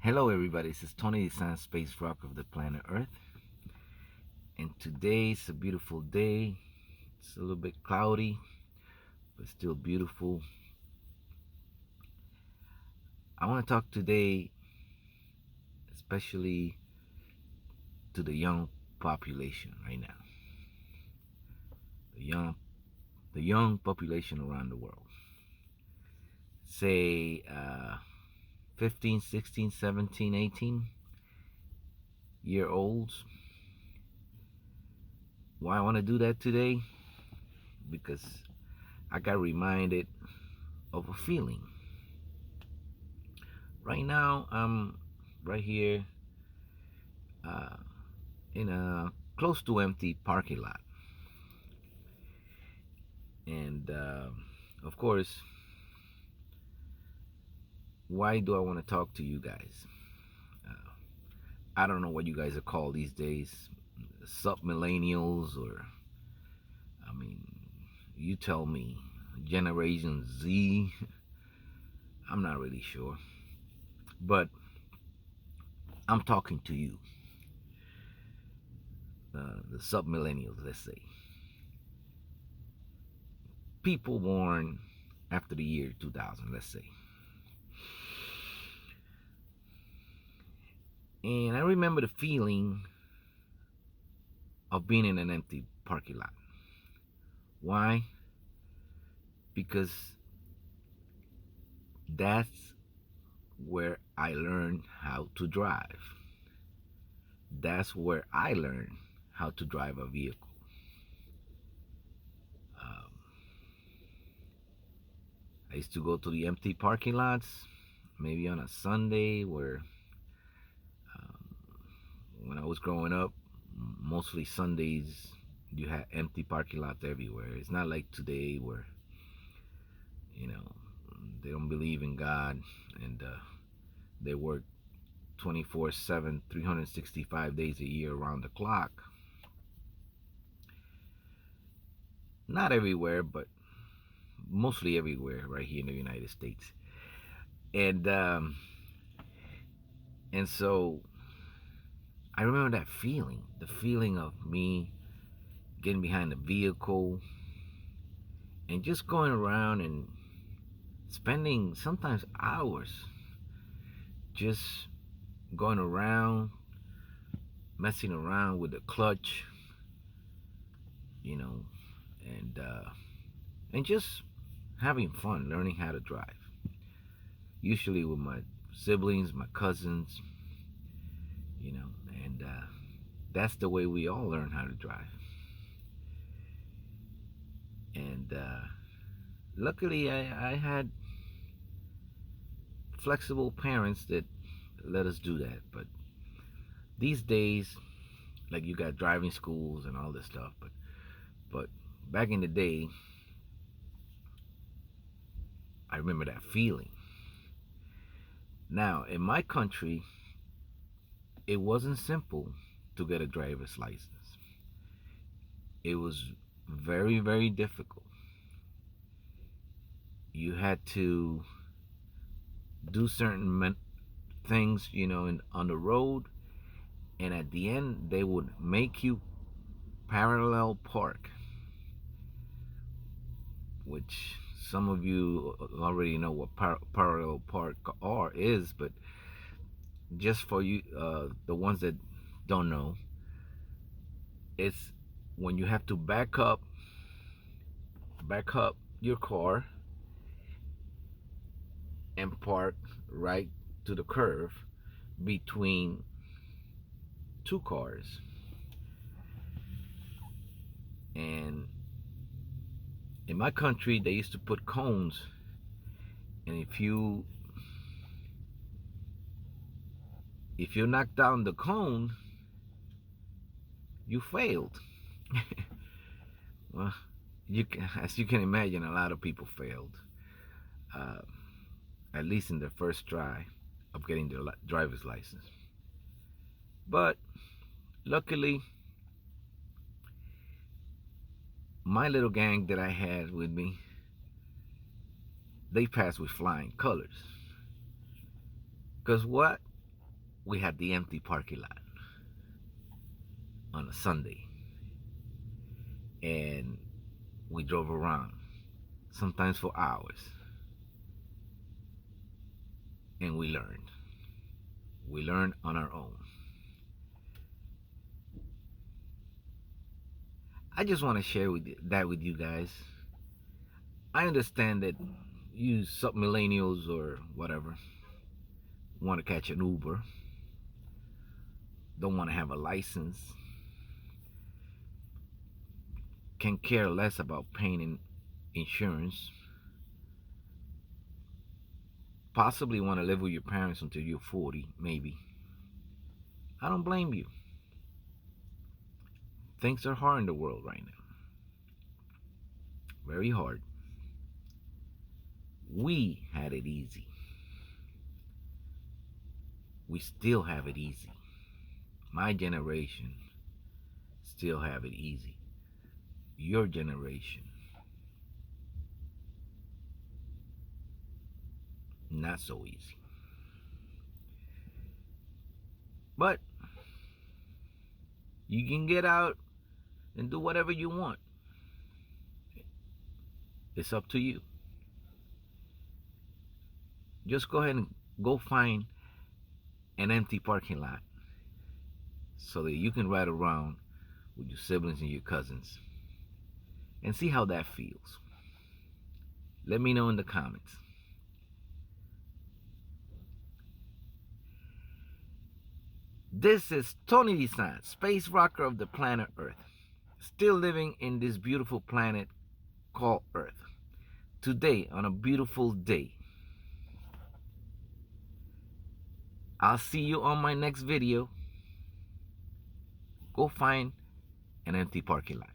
Hello, everybody. This is Tony Dizant, Space Rock of the planet Earth. And today's a beautiful day. It's a little bit cloudy, but still beautiful. I want to talk today, especially to the young population right now. The young population around the world. Say 15, 16, 17, 18-year olds. Why I want to do that today? Because I got reminded of a feeling. Right now, I'm right here uh, in a close to empty parking lot. And of course, why do I want to talk to you guys? Uh, I don't know what you guys are called these days, sub millennials, or I mean, you tell me, Generation Z. I'm not really sure, but I'm talking to you, the sub millennials, let's say, people born after the year 2000, let's say. And I remember the feeling of being in an empty parking lot. Why? Because that's where I learned how to drive. That's where I learned how to drive a vehicle. Um, I used to go to the empty parking lots, maybe on a Sunday, where um, when I was growing up, mostly Sundays, you had empty parking lots everywhere. It's not like today where, you know, they don't believe in God and they work 24/7, 365 days a year around the clock. Not everywhere, but mostly everywhere right here in the United States. And so I remember that feeling, the feeling of me getting behind the vehicle and just going around and spending sometimes hours just going around, messing around with the clutch, you know, and just having fun, learning how to drive. Usually with my siblings, my cousins, you know, and that's the way we all learn how to drive. And luckily, I had flexible parents that let us do that. But these days, like you got driving schools and all this stuff, but back in the day, I remember that feeling. Now, in my country, it wasn't simple to get a driver's license. It was very, very difficult. You had to do certain things, you know, on the road, and at the end, they would make you parallel park, which some of you already know what parallel park is, but just for you, the ones that don't know, it's when you have to back up your car and park right to the curve between two cars. And in my country, they used to put cones, and if you knock down the cone, you failed. Well, as you can imagine, a lot of people failed, uh, at least in the first try of getting their driver's license. But luckily, my little gang that I had with me, they passed with flying colors. Because what? we had the empty parking lot on a Sunday, and we drove around, sometimes for hours, and we learned. We learned on our own. I just want to share that with you guys. I understand that you sub millennials or whatever want to catch an Uber, don't want to have a license, can care less about paying insurance, possibly want to live with your parents until you're 40, maybe. I don't blame you. Things are hard in the world right now. Very hard. We had it easy. We still have it easy. My generation still have it easy. Your generation, not so easy. But you can get out and do whatever you want. It's up to you. Just go ahead and go find an empty parking lot so that you can ride around with your siblings and your cousins and see how that feels. Let me know in the comments. This is Tony Dizant, space rocker of the planet Earth, still living in this beautiful planet called Earth. Today, on a beautiful day. I'll see you on my next video. Go find an empty parking lot.